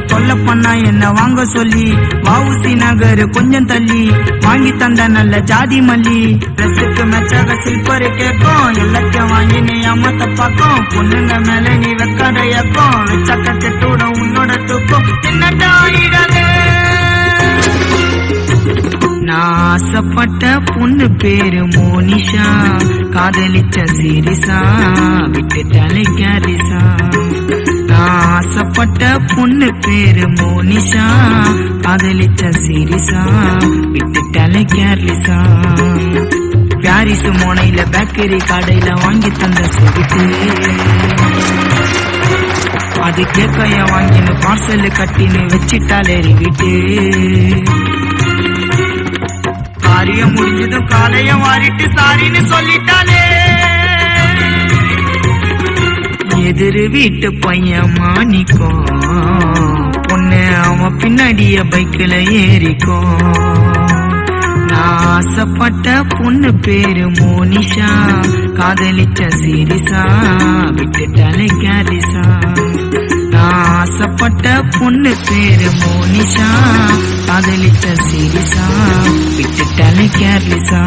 கொல்ல பண்ணா என்ன வாங்க சொல்லி வஉசி நகர் கொஞ்சம் தள்ளி வாங்கி தந்த நல்ல ஜாதி மல்லி ட்ரெஸ்ஸுக்கு மெச்சாக சில்பர் கேட்கும் எல்லாத்தையும் வாங்கி நீ அம்மத்த பாக்கும் பொண்ணுங்க மேல நீ வைக்காத இயக்கம் வச்சாக்க கெட்டோட உன்னோட தூக்கம் என்னடா ஆயிடாது. நான் ஆசைப்பட்ட பொண்ணு பேரு மோனிஷா காதலிச்ச சீரிசா விட்டுட்டாலே கேரிசா. நான் ஆசைப்பட்ட பொண்ணு பேரு மோனிஷா காதலிச்ச சீரிசா விட்டுட்டாலே கேர்லிசா. பாரிஸ் மோனையில பேக்கரி கடையில வாங்கி தந்த சொகுட்டு அது கேக்கைய வாங்கின்னு பார்சல் கட்டின்னு வச்சிட்டாலே வீட்டு. காரியம் முடிஞ்சதும் காலையும் வாரிட்டு சாரின்னு சொல்லிட்டாலே. எதிர் வீட்டு பையன் மாணிக்கும் பொண்ணு அவன் பின்னாடிய பைக்கில ஏறிக்கும். நான் ஆசைப்பட்ட பொண்ணு பேரு மோனிஷா காதலிச்ச சீரிசா விட்டுட்டாலே கேரிசா. நான் ஆசைப்பட்ட பொண்ணு பேரு மோனிஷா காதலிச்ச சீரிசா விட்டுட்டாலே கேர்லிசா.